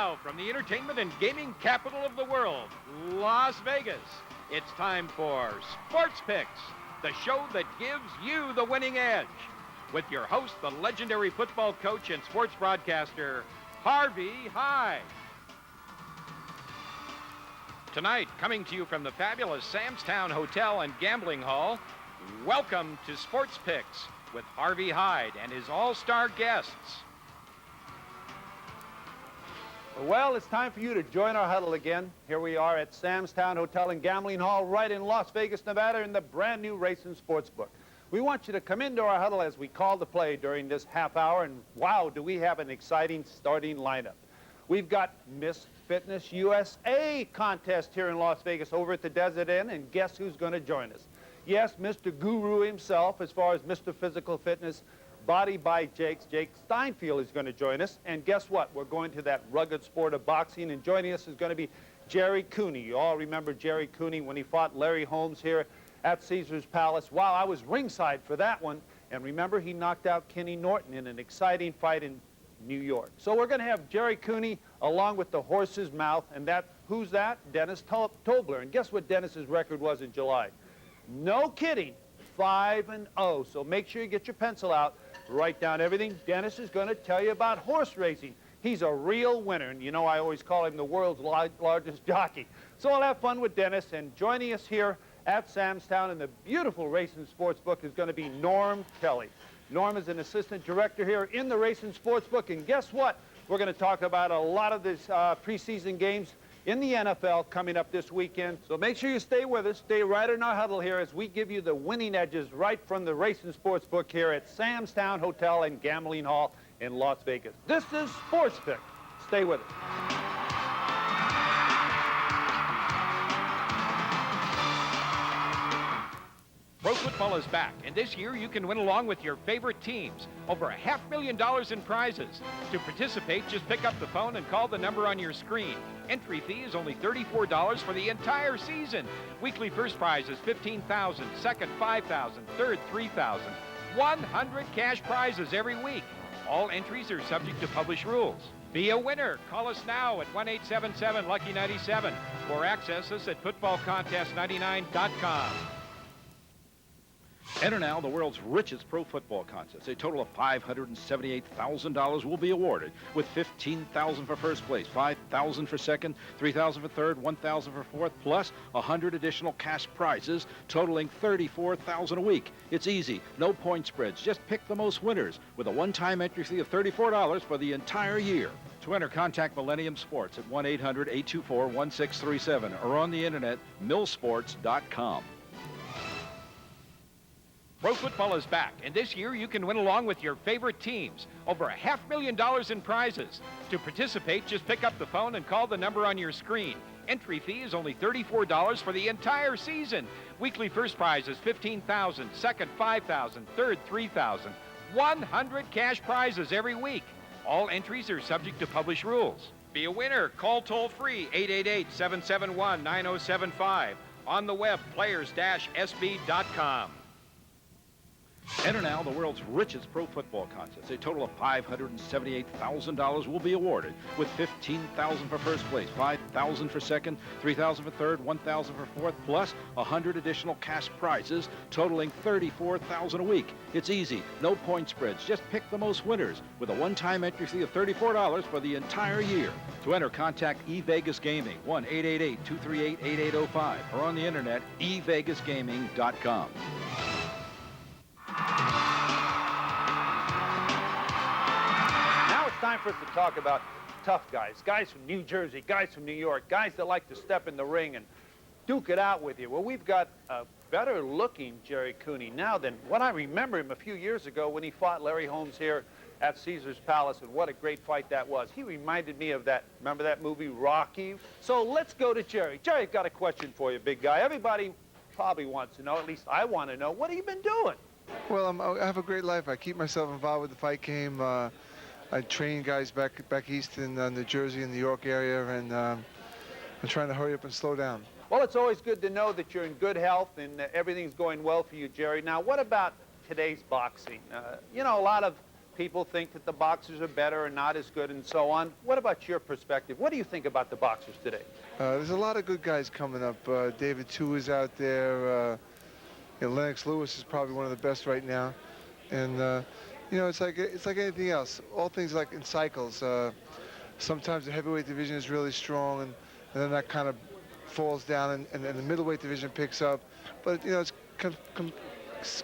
now, from the entertainment and gaming capital of the world, Las Vegas, it's time for Sports Picks, the show that gives you the winning edge. With your host, the legendary football coach and sports broadcaster, Harvey Hyde. Tonight, coming to you from the fabulous Sam's Town Hotel and Gambling Hall, welcome to Sports Picks with Harvey Hyde and his all-star guests. Well, it's time for you to join our huddle again. Here we are at Sam's Town Hotel and Gambling Hall right in Las Vegas, Nevada in the brand new Racing Sportsbook. We want you to come into our huddle as we call the play during this half hour, and wow, do we have an exciting starting lineup. We've got Miss Fitness USA contest here in Las Vegas over at the Desert Inn, and guess who's going to join us? Yes, Mr. Guru himself, as far as Mr. Physical Fitness, Body by Jake Steinfeld is going to join us. And guess what? We're going to that rugged sport of boxing, and joining us is going to be Jerry Cooney. You all remember Jerry Cooney when he fought Larry Holmes here at Caesar's Palace. Wow, I was ringside for that one. And remember, he knocked out Kenny Norton in an exciting fight in New York. So we're going to have Jerry Cooney along with the horse's mouth, and who's that? Dennis Tobler. And guess what Dennis's record was in July? No kidding, 5-0. So make sure you get your pencil out. Write down everything Dennis is going to tell you about horse racing. He's a real winner, and you know I always call him the world's largest jockey. So I'll have fun with Dennis, and joining us here at Sam's Town in the beautiful Racing Sportsbook is going to be Norm Kelley. Norm is an assistant director here in the Racing Sportsbook, and guess what? We're going to talk about a lot of these preseason games in the NFL coming up this weekend. So make sure you stay with us. Stay right in our huddle here as we give you the winning edges right from the Racing Sportsbook here at Sam's Town Hotel and Gambling Hall in Las Vegas. This is Sports Pick. Stay with us. Pro football is back, and this year you can win along with your favorite teams. Over $500,000 in prizes. To participate, just pick up the phone and call the number on your screen. Entry fee is only $34 for the entire season. Weekly first prize is $15,000, second $5,000, third $3,000. 100 cash prizes every week. All entries are subject to published rules. Be a winner. Call us now at 1-877-LUCKY-97 or access us at footballcontest99.com. Enter now the world's richest pro football contest. A total of $578,000 will be awarded, with $15,000 for first place, $5,000 for second, $3,000 for third, $1,000 for fourth, plus 100 additional cash prizes, totaling $34,000 a week. It's easy, no point spreads. Just pick the most winners with a one-time entry fee of $34 for the entire year. To enter, contact Millennium Sports at 1-800-824-1637 or on the internet, millsports.com. Pro football is back, and this year you can win along with your favorite teams. Over $500,000 in prizes. To participate, just pick up the phone and call the number on your screen. Entry fee is only $34 for the entire season. Weekly first prize is $15,000, second $5,000, third $3,000. 100 cash prizes every week. All entries are subject to published rules. Be a winner. Call toll-free 888-771-9075. On the web, players-sb.com. Enter now the world's richest pro football contest. A total of $578,000 will be awarded, with $15,000 for first place, $5,000 for second, $3,000 for third, $1,000 for fourth, plus 100 additional cash prizes, totaling $34,000 a week. It's easy, no point spreads. Just pick the most winners with a one-time entry fee of $34 for the entire year. To enter, contact eVegas Gaming, 1-888-238-8805, or on the internet, evegasgaming.com. Now it's time for us to talk about tough guys from New Jersey, guys from New York, guys that like to step in the ring and duke it out with you. Well, we've got a better-looking Jerry Cooney now than what I remember him a few years ago when he fought Larry Holmes here at Caesar's Palace, and what a great fight that was. He reminded me of that, remember that movie, Rocky? So let's go to Jerry. Jerry, I've got a question for you, big guy. Everybody probably wants to know, at least I want to know, what have you been doing? Well, I have a great life. I keep myself involved with the fight game. I train guys back east in New Jersey and New York area, and I'm trying to hurry up and slow down. Well, it's always good to know that you're in good health and everything's going well for you, Jerry. Now, what about today's boxing? You know, a lot of people think that the boxers are better or not as good and so on. What about your perspective? What do you think about the boxers today? There's a lot of good guys coming up. David Tu is out there. Lennox Lewis is probably one of the best right now. And, you know, it's like anything else. All things like in cycles. Sometimes the heavyweight division is really strong, and then that kind of falls down, and the middleweight division picks up. But, you know, it's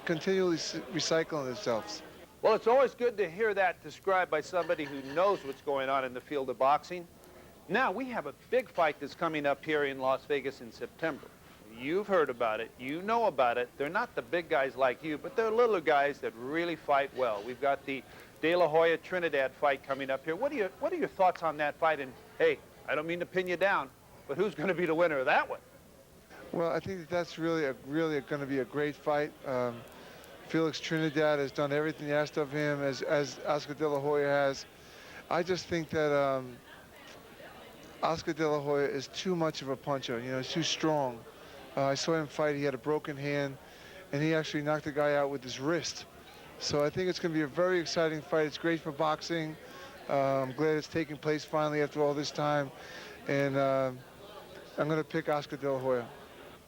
continually recycling itself. Well, it's always good to hear that described by somebody who knows what's going on in the field of boxing. Now, we have a big fight that's coming up here in Las Vegas in September. You've heard about it. You know about it. They're not the big guys like you, but they're little guys that really fight well. We've got the De La Hoya Trinidad fight coming up here. What are your thoughts on that fight? And, hey, I don't mean to pin you down, but who's going to be the winner of that one? Well, I think that's really going to be a great fight. Felix Trinidad has done everything asked of him, as Oscar De La Hoya has. I just think that Oscar De La Hoya is too much of a puncher. You know, he's too strong. I saw him fight. He had a broken hand, and he actually knocked the guy out with his wrist. So I think it's going to be a very exciting fight. It's great for boxing. I'm glad it's taking place finally after all this time. And I'm going to pick Oscar De La Hoya.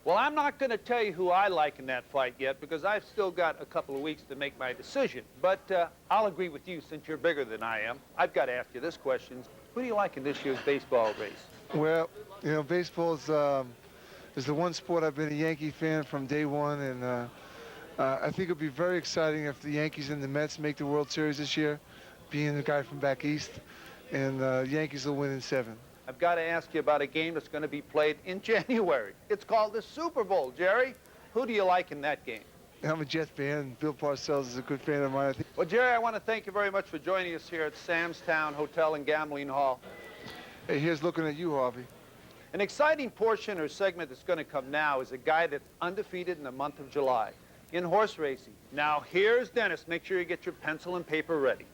Well, I'm not going to tell you who I like in that fight yet because I've still got a couple of weeks to make my decision. But I'll agree with you since you're bigger than I am. I've got to ask you this question. Who do you like in this year's baseball race? Well, you know, baseball is the one sport I've been a Yankee fan from day one. And I think it'll be very exciting if the Yankees and the Mets make the World Series this year, being the guy from back east. And Yankees will win in 7. I've got to ask you about a game that's going to be played in January. It's called the Super Bowl, Jerry. Who do you like in that game? I'm a Jet fan, and Bill Parcells is a good fan of mine. Well, Jerry, I want to thank you very much for joining us here at Sam's Town Hotel and Gambling Hall. Hey, here's looking at you, Harvey. An exciting portion or segment that's going to come now is a guy that's undefeated in the month of July in horse racing. Now, here's Dennis. Make sure you get your pencil and paper ready.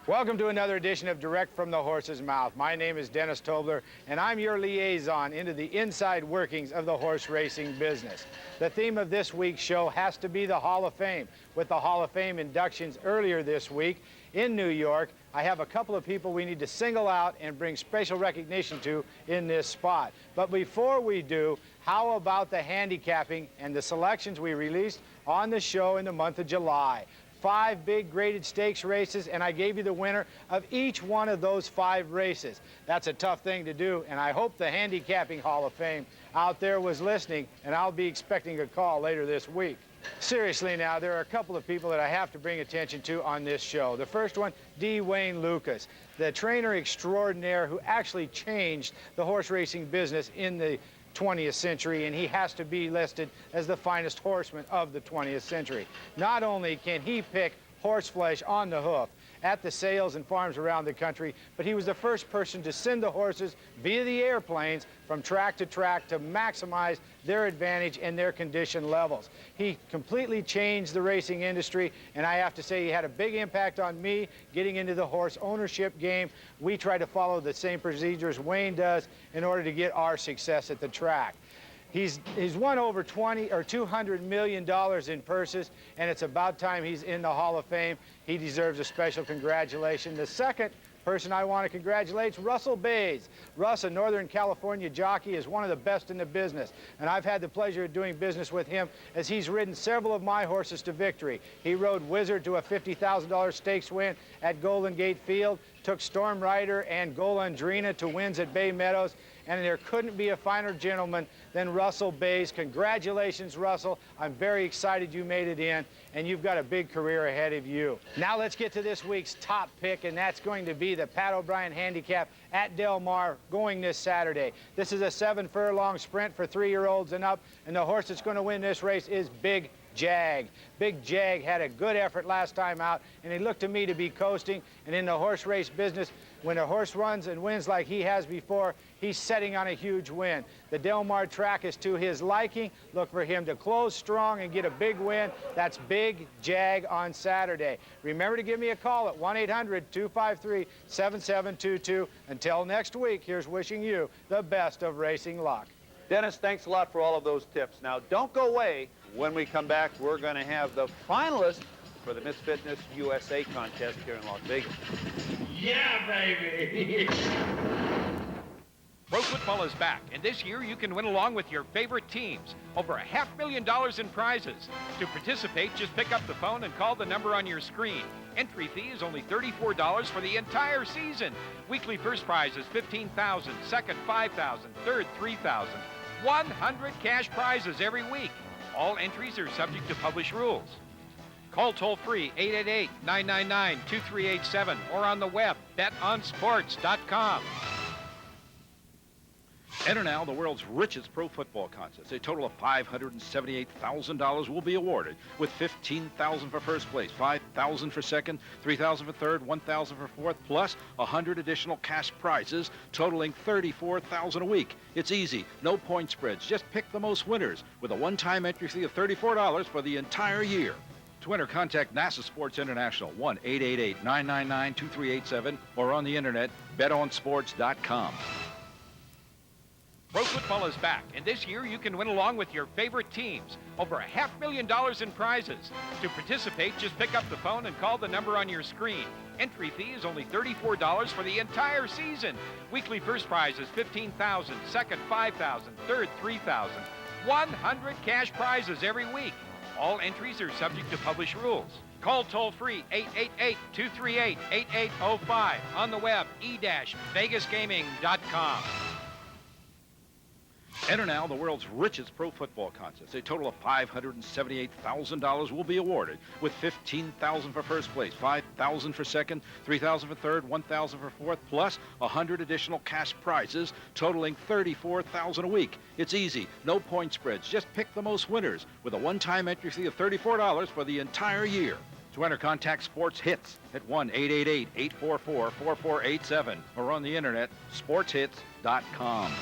Welcome to another edition of Direct from the Horse's Mouth. My name is Dennis Tobler, and I'm your liaison into the inside workings of the horse racing business. The theme of this week's show has to be the Hall of Fame. With the Hall of Fame inductions earlier this week in New York, I have a couple of people we need to single out and bring special recognition to in this spot. But before we do, how about the handicapping and the selections we released on the show in the month of July? 5 big graded stakes races, and I gave you the winner of each one of those 5 races. That's a tough thing to do, and I hope the Handicapping Hall of Fame out there was listening, and I'll be expecting a call later this week. Seriously now, there are a couple of people that I have to bring attention to on this show. The first one, D. Wayne Lucas, the trainer extraordinaire who actually changed the horse racing business in the 20th century, and he has to be listed as the finest horseman of the 20th century. Not only can he pick horse flesh on the hoof at the sales and farms around the country, but he was the first person to send the horses via the airplanes from track to maximize their advantage and their condition levels. He completely changed the racing industry, and I have to say he had a big impact on me getting into the horse ownership game. We try to follow the same procedures Wayne does in order to get our success at the track. He's won over $200 million in purses, and it's about time he's in the Hall of Fame. He deserves a special congratulation. The second person I want to congratulate is Russell Bays. Russ, a Northern California jockey, is one of the best in the business, and I've had the pleasure of doing business with him as he's ridden several of my horses to victory. He rode Wizard to a $50,000 stakes win at Golden Gate Field, took Storm Rider and Golandrina to wins at Bay Meadows, and there couldn't be a finer gentleman than Russell Bays. Congratulations, Russell. I'm very excited you made it in, and you've got a big career ahead of you. Now let's get to this week's top pick, and that's going to be the Pat O'Brien Handicap at Del Mar going this Saturday. This is a 7-furlong sprint for 3-year-olds and up, and the horse that's going to win this race is Big Jag. Big Jag had a good effort last time out, and he looked to me to be coasting. And in the horse race business, when a horse runs and wins like he has before, he's setting on a huge win. The Del Mar track is to his liking. Look for him to close strong and get a big win. That's Big Jag on Saturday. Remember to give me a call at 1-800-253-7722. Until next week, here's wishing you the best of racing luck. Dennis, thanks a lot for all of those tips. Now, don't go away. When we come back, we're going to have the finalists for the Miss Fitness USA contest here in Las Vegas. Yeah, baby! Pro football is back, and this year you can win along with your favorite teams. Over $500,000 in prizes. To participate, just pick up the phone and call the number on your screen. Entry fee is only $34 for the entire season. Weekly first prize is $15,000, second $5,000, third $3,000. 100 cash prizes every week. All entries are subject to published rules. Call toll-free 888-999-2387 or on the web, betonsports.com. Enter now the world's richest pro football contest. A total of $578,000 will be awarded, with $15,000 for first place, $5,000 for second, $3,000 for third, $1,000 for fourth, plus 100 additional cash prizes totaling $34,000 a week. It's easy, no point spreads. Just pick the most winners with a one-time entry fee of $34 for the entire year. To enter, contact NASA Sports International, 1-888-999-2387, or on the internet, betonsports.com. Pro football is back, and this year you can win along with your favorite teams. Over $500,000 in prizes. To participate, just pick up the phone and call the number on your screen. Entry fee is only $34 for the entire season. Weekly first prize is $15,000, second $5,000, third $3,000. 100 cash prizes every week. All entries are subject to published rules. Call toll-free 888-238-8805. On the web, e-vegasgaming.com. Enter now the world's richest pro football contest. A total of $578,000 will be awarded, with $15,000 for first place, $5,000 for second, $3,000 for third, $1,000 for fourth, plus 100 additional cash prizes totaling $34,000 a week. It's easy, no point spreads. Just pick the most winners with a one-time entry fee of $34 for the entire year. To enter, contact Sports Hits at 1-888-844-4487 or on the internet, sportshits.com.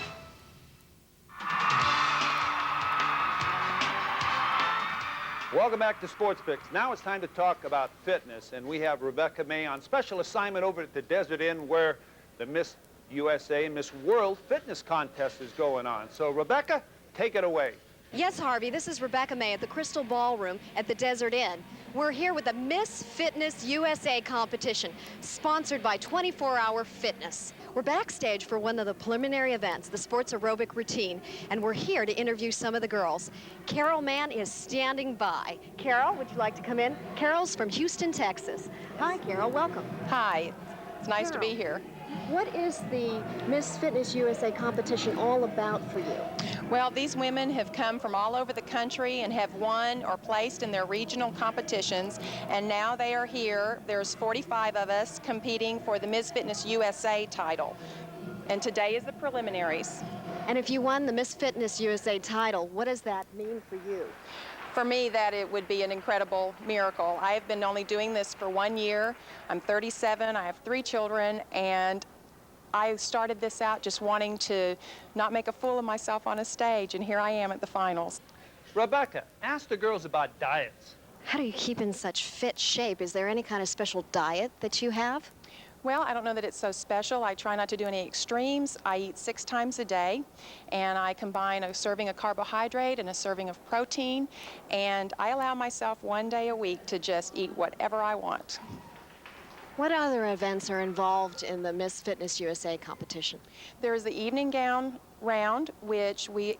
Welcome back to Sports Picks. Now it's time to talk about fitness, and we have Rebecca May on special assignment over at the Desert Inn, where the Miss USA and Miss World Fitness Contest is going on. So, Rebecca, take it away. Yes, Harvey, this is Rebecca May at the Crystal Ballroom at the Desert Inn. We're here with the Miss Fitness USA competition, sponsored by 24 Hour Fitness. We're backstage for one of the preliminary events, the sports aerobic routine, and we're here to interview some of the girls. Carol Mann is standing by. Carol, would you like to come in? Carol's from Houston, Texas. Hi, Carol, welcome. Hi, it's nice to be here. What is the Miss Fitness USA competition all about for you? Well, these women have come from all over the country and have won or placed in their regional competitions, and now they are here. There's 45 of us competing for the Miss Fitness USA title, and today is the preliminaries. And if you won the Miss Fitness USA title, what does that mean for you? For me, that it would be an incredible miracle. I have been only doing this for 1 year. I'm 37, I have 3 children, and I started this out just wanting to not make a fool of myself on a stage, and here I am at the finals. Rebecca, ask the girls about diets. How do you keep in such fit shape? Is there any kind of special diet that you have? Well, I don't know that it's so special. I try not to do any extremes. I eat 6 times a day, and I combine a serving of carbohydrate and a serving of protein, and I allow myself 1 day a week to just eat whatever I want. What other events are involved in the Miss Fitness USA competition? There's the evening gown round, which we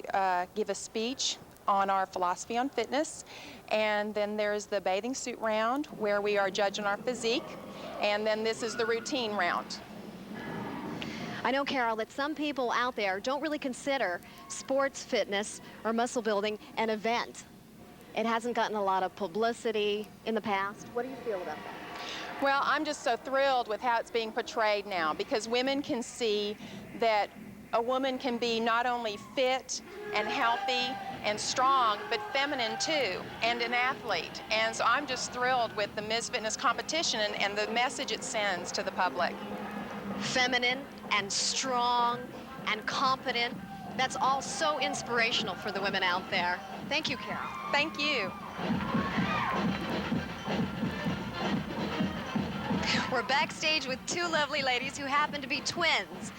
give a speech on our philosophy on fitness, and then there's the bathing suit round where we are judging our physique, and then this is the routine round. I know, Carol, that some people out there don't really consider sports fitness or muscle building an event. It hasn't gotten a lot of publicity in the past. What do you feel about that? Well, I'm just so thrilled with how it's being portrayed now, because women can see that a woman can be not only fit and healthy and strong, but feminine too, and an athlete. And so I'm just thrilled with the Miss Fitness competition and the message it sends to the public. Feminine and strong and competent. That's all so inspirational for the women out there. Thank you, Carol. Thank you. We're backstage with 2 lovely ladies who happen to be twins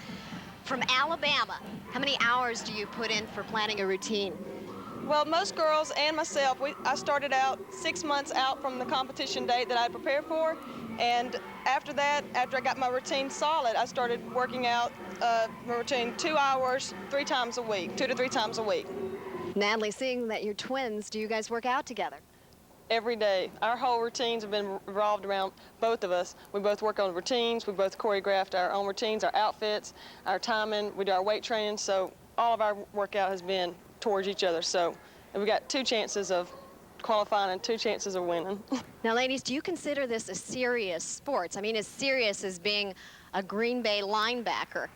from Alabama. How many hours do you put in for planning a routine? Well, most girls and myself, I started out 6 months out from the competition date that I prepared for, and after that, after I got my routine solid, I started working out my routine 2 hours, 3 times a week, 2 to 3 times a week. Natalie, seeing that you're twins, do you guys work out together? Every day. Our whole routines have been revolved around both of us. We both work on routines, we both choreographed our own routines, our outfits, our timing, we do our weight training, so all of our workout has been towards each other. So we got 2 chances of qualifying and 2 chances of winning. Now, ladies, do you consider this a serious sport? I mean, as serious as being a Green Bay linebacker?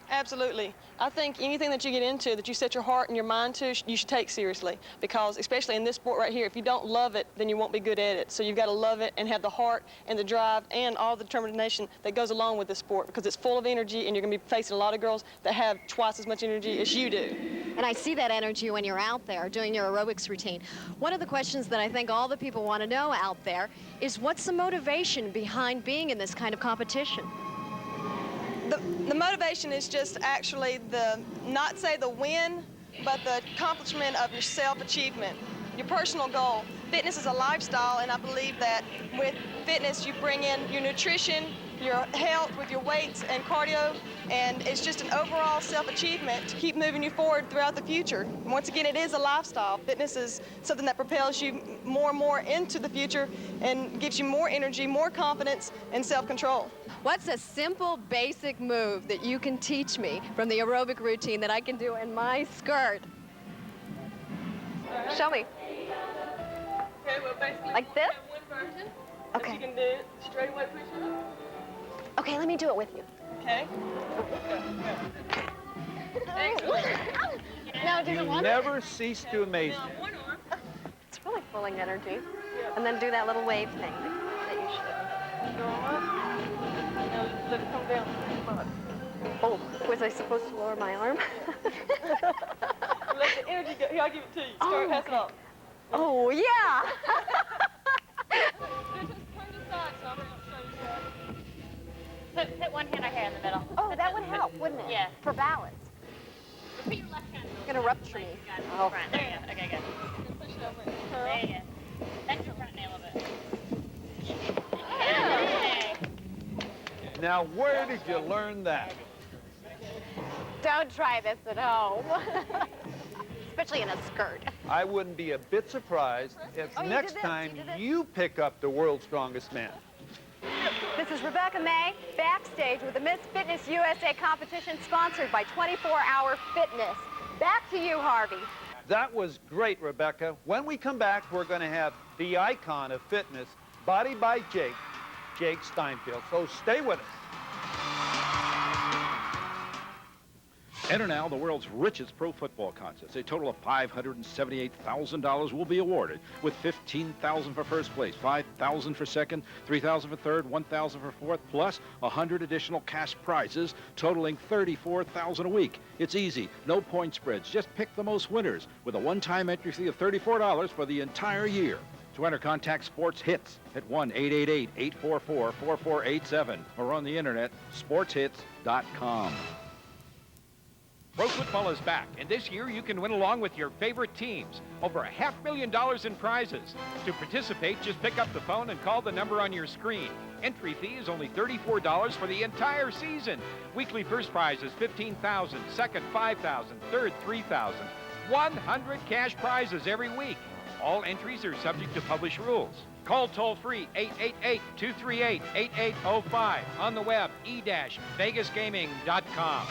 Absolutely. I think anything that you get into, that you set your heart and your mind to, you should take seriously. Because especially in this sport right here, if you don't love it, then you won't be good at it. So you've got to love it and have the heart and the drive and all the determination that goes along with this sport, because it's full of energy and you're going to be facing a lot of girls that have twice as much energy as you do. And I see that energy when you're out there doing your aerobics routine. One of the questions that I think all the people want to know out there is, what's the motivation behind being in this kind of competition? The motivation is just actually not say the win, but the accomplishment of your self-achievement, your personal goal. Fitness is a lifestyle, and I believe that with fitness you bring in your nutrition, your health with your weights and cardio, and it's just an overall self-achievement to keep moving you forward throughout the future. And once again, it is a lifestyle. Fitness is something that propels you more and more into the future and gives you more energy, more confidence, and self-control. What's a simple, basic move that you can teach me from the aerobic routine that I can do in my skirt? Show me. Okay, well, basically, like this? one version. Okay. You can do straight away push-up. Okay, let me do it with you. Okay. No, do the one. Never cease to amaze me. One arm. It's really pulling energy. And then do that little wave thing that you should. Go up. Now let it come down. Oh, was I supposed to lower my arm? Let the energy go. Here, I'll give it to you. Start, pass it off. Oh, yeah. Just turn to side, so I'm going to show you that. Put one hand right here in the middle. Oh, that would help, wouldn't it? Yeah. For balance. Repeat your left hand. It's going to rupture me. Oh. Front. There you go. Okay, good. Push it over. There you go. Bend your front knee a little bit. Hey. Now, where did you learn that? Don't try this at home. Especially in a skirt. I wouldn't be a bit surprised if Oh, you next did this, time you did this. you pick up the world's strongest man. This is Rebecca May, backstage with the Miss Fitness USA competition sponsored by 24-Hour Fitness. Back to you, Harvey. That was great, Rebecca. When we come back, we're going to have the icon of fitness, Body by Jake Steinfeld. So stay with us. Enter now the world's richest pro football contest. A total of $578,000 will be awarded, with $15,000 for first place, $5,000 for second, $3,000 for third, $1,000 for fourth, plus 100 additional cash prizes totaling $34,000 a week. It's easy, no point spreads. Just pick the most winners with a one-time entry fee of $34 for the entire year. To enter, contact Sports Hits at 1-888-844-4487 or on the internet, sportshits.com. Pro football is back, and this year you can win along with your favorite teams. Over $500,000 in prizes. To participate, just pick up the phone and call the number on your screen. Entry fee is only $34 for the entire season. Weekly first prize is $15,000, second $5,000, third $3,000. 100 cash prizes every week. All entries are subject to published rules. Call toll-free 888-238-8805. On the web, e-vegasgaming.com.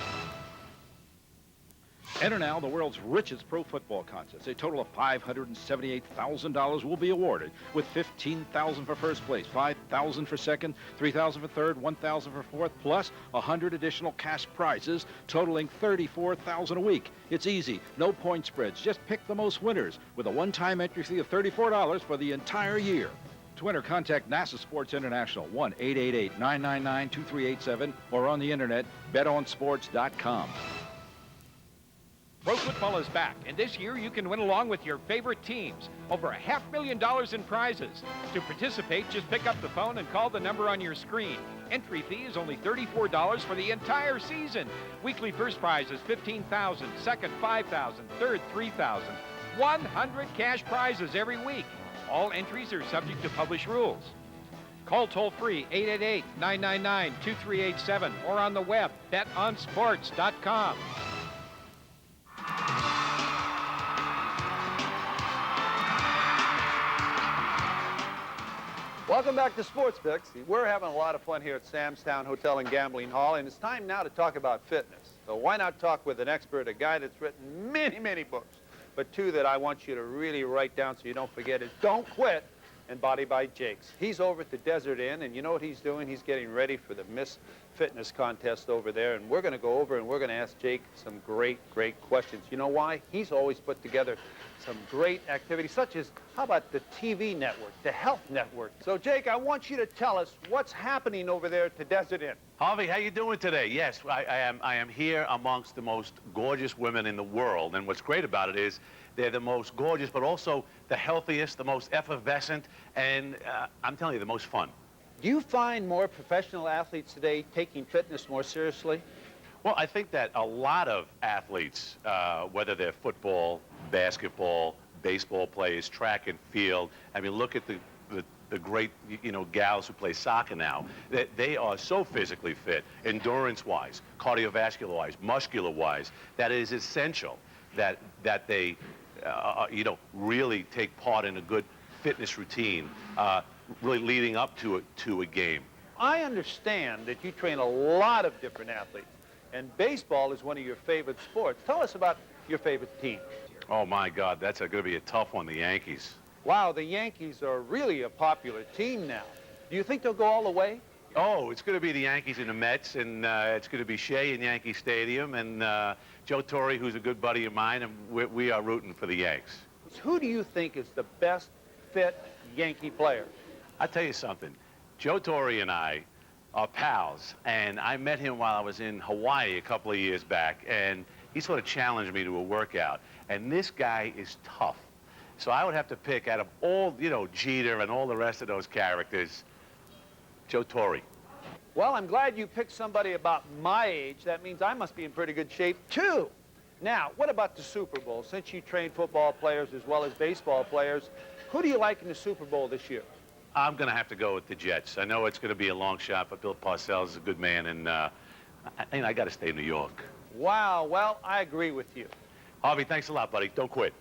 Enter now the world's richest pro football contest. A total of $578,000 will be awarded, with $15,000 for first place, $5,000 for second, $3,000 for third, $1,000 for fourth, plus 100 additional cash prizes totaling $34,000 a week. It's easy, no point spreads. Just pick the most winners with a one-time entry fee of $34 for the entire year. To enter, contact NASA Sports International, 1-888-999-2387, or on the internet, betonsports.com. Pro football is back, and this year you can win along with your favorite teams. Over $500,000 in prizes. To participate, just pick up the phone and call the number on your screen. Entry fee is only $34 for the entire season. Weekly first prize is $15,000, second $5,000, third $3,000. 100 cash prizes every week. All entries are subject to published rules. Call toll-free 888-999-2387 or on the web, betonsports.com. Welcome back to SportsBook. We're having a lot of fun here at Sam's Town Hotel and Gambling Hall, and it's time now to talk about fitness. So why not talk with an expert, a guy that's written many, many books, but two that I want you to really write down so you don't forget is Don't Quit and Body by Jake's. He's over at the Desert Inn, and you know what he's doing? He's getting ready for the Miss Fitness contest over there, and we're going to go over and we're going to ask Jake some great, great questions. You know why? He's always put together some great activities, such as, how about the TV network, the health network? So, Jake, I want you to tell us what's happening over there at the Desert Inn. Harvey, how you doing today? Yes, I am here amongst the most gorgeous women in the world, and what's great about it is they're the most gorgeous, but also the healthiest, the most effervescent, and I'm telling you, the most fun. Do you find more professional athletes today taking fitness more seriously? Well, I think that a lot of athletes, whether they're football, basketball, baseball players, track and field, I mean, look at the great, you know, gals who play soccer now. They are so physically fit, endurance-wise, cardiovascular-wise, muscular-wise, that it is essential that they, you know, really take part in a good fitness routine, really leading up to a game. I understand that you train a lot of different athletes, and baseball is one of your favorite sports. Tell us about your favorite team. Oh, my God, that's going to be a tough one, the Yankees. Wow, the Yankees are really a popular team now. Do you think they'll go all the way? Oh, it's going to be the Yankees and the Mets, and it's going to be Shea in Yankee Stadium, and Joe Torre, who's a good buddy of mine, and we are rooting for the Yanks. Who do you think is the best fit Yankee player? I'll tell you something. Joe Torre and I are pals, and I met him while I was in Hawaii a couple of years back, and he sort of challenged me to a workout, and this guy is tough. So I would have to pick out of all, you know, Jeter and all the rest of those characters, Joe Torre. Well, I'm glad you picked somebody about my age. That means I must be in pretty good shape, too. Now, what about the Super Bowl? Since you train football players as well as baseball players, who do you like in the Super Bowl this year? I'm going to have to go with the Jets. I know it's going to be a long shot, but Bill Parcells is a good man, and I got to stay in New York. Wow, well, I agree with you. Harvey, thanks a lot, buddy. Don't quit.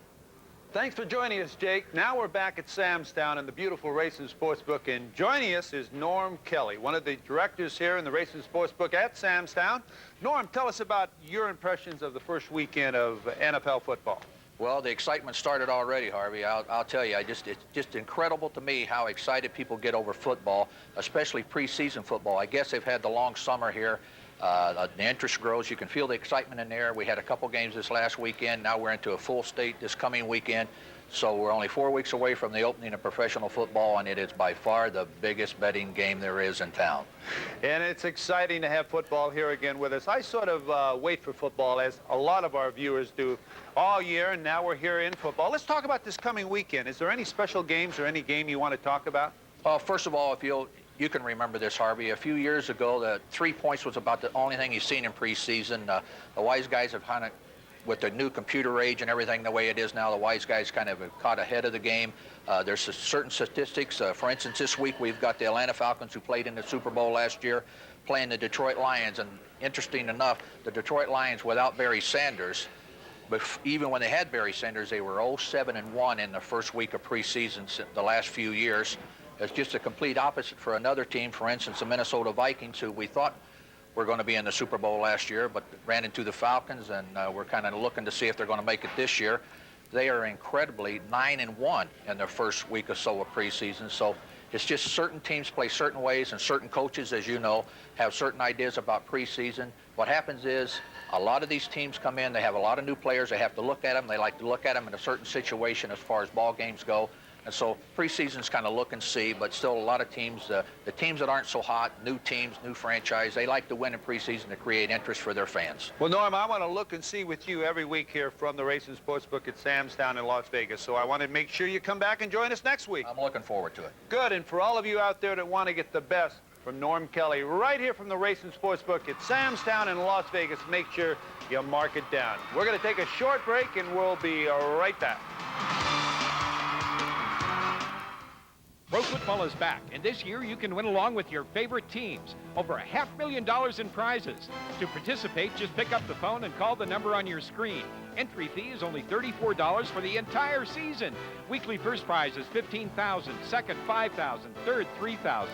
Thanks for joining us, Jake. Now we're back at Sam's Town in the beautiful Racing Sportsbook, and joining us is Norm Kelley, one of the directors here in the Racing Sportsbook at Sam's Town. Norm, tell us about your impressions of the first weekend of NFL football. Well, the excitement started already, Harvey. I'll tell you, it's just incredible to me how excited people get over football, especially preseason football. I guess they've had the long summer here. The interest grows. You can feel the excitement in there. We had a couple games this last weekend. Now we're into a full state this coming weekend. So we're only 4 weeks away from the opening of professional football, and it is by far the biggest betting game there is in town. And it's exciting to have football here again with us. I sort of wait for football, as a lot of our viewers do, all year, and now we're here in football. Let's talk about this coming weekend. Is there any special games or any game you want to talk about? First of all, if you can remember this, Harvey. A few years ago, the 3 points was about the only thing you've seen in preseason. The wise guys have kind of, with the new computer age and everything the way it is now, the wise guys kind of caught ahead of the game. There's certain statistics. For instance, this week we've got the Atlanta Falcons, who played in the Super Bowl last year, playing the Detroit Lions. And interesting enough, the Detroit Lions, without Barry Sanders, but even when they had Barry Sanders, they were 0-7-1 in the first week of preseason the last few years. It's just a complete opposite for another team, for instance, the Minnesota Vikings, who we thought were going to be in the Super Bowl last year, but ran into the Falcons, and we're kind of looking to see if they're going to make it this year. They are incredibly 9-1 in their first week or so of preseason. So it's just certain teams play certain ways, and certain coaches, as you know, have certain ideas about preseason. What happens is a lot of these teams come in, they have a lot of new players, they have to look at them, they like to look at them in a certain situation as far as ball games go. And so preseason's kind of look and see, but still a lot of teams, the teams that aren't so hot, new teams, new franchise, they like to win in preseason to create interest for their fans. Well, Norm, I want to look and see with you every week here from the Racing Sportsbook at Sam's Town in Las Vegas. So I want to make sure you come back and join us next week. I'm looking forward to it. Good, and for all of you out there that want to get the best from Norm Kelley, right here from the Racing Sportsbook at Sam's Town in Las Vegas, make sure you mark it down. We're going to take a short break, and we'll be right back. football is back, and this year you can win along with your favorite teams. Over $500,000 in prizes. To participate, just pick up the phone and call the number on your screen. Entry fee is only $34 for the entire season. Weekly first prize is $15,000, second $5,000, third $3,000.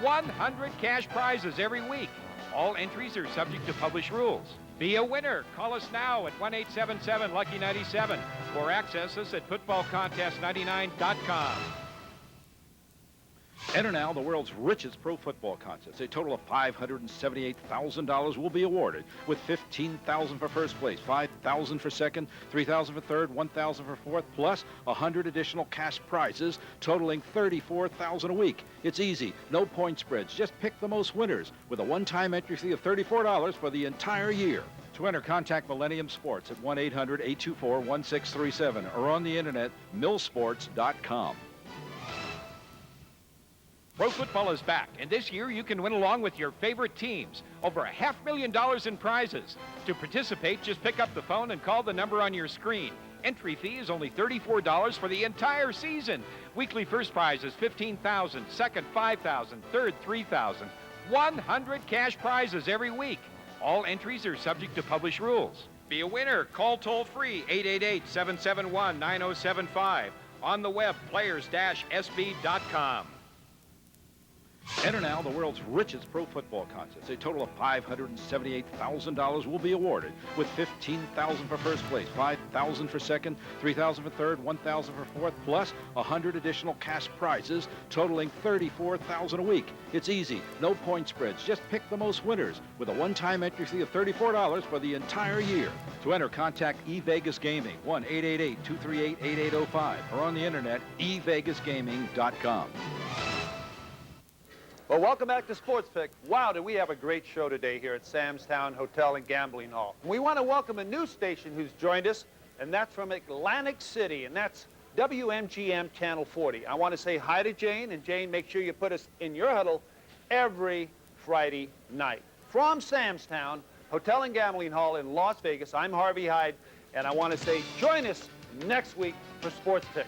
100 cash prizes every week. All entries are subject to published rules. Be a winner. Call us now at 1-877-LUCKY-97 or access us at footballcontest99.com. Enter now the world's richest pro football contest. A total of $578,000 will be awarded, with $15,000 for first place, $5,000 for second, $3,000 for third, $1,000 for fourth, plus 100 additional cash prizes totaling $34,000 a week. It's easy, no point spreads. Just pick the most winners with a one-time entry fee of $34 for the entire year. To enter, contact Millennium Sports at 1-800-824-1637 or on the internet, millsports.com. Pro football is back, and this year you can win along with your favorite teams. Over $500,000 in prizes. To participate, just pick up the phone and call the number on your screen. Entry fee is only $34 for the entire season. Weekly first prize is $15,000, second $5,000, third $3,000. 100 cash prizes every week. All entries are subject to published rules. Be a winner. Call toll-free 888-771-9075. On the web, players-sb.com. Enter now the world's richest pro football contest. A total of $578,000 will be awarded, with $15,000 for first place, $5,000 for second, $3,000 for third, $1,000 for fourth, plus 100 additional cash prizes totaling $34,000 a week. It's easy, no point spreads. Just pick the most winners with a one-time entry fee of $34 for the entire year. To enter, contact eVegas Gaming, 1-888-238-8805, or on the internet, evegasgaming.com. Well, welcome back to Sports Pick. Wow, do we have a great show today here at Sam's Town Hotel and Gambling Hall. We want to welcome a new station who's joined us, and that's from Atlantic City, and that's WMGM Channel 40. I want to say hi to Jane, and Jane, make sure you put us in your huddle every Friday night. From Sam's Town Hotel and Gambling Hall in Las Vegas, I'm Harvey Hyde, and I want to say join us next week for Sports Pick.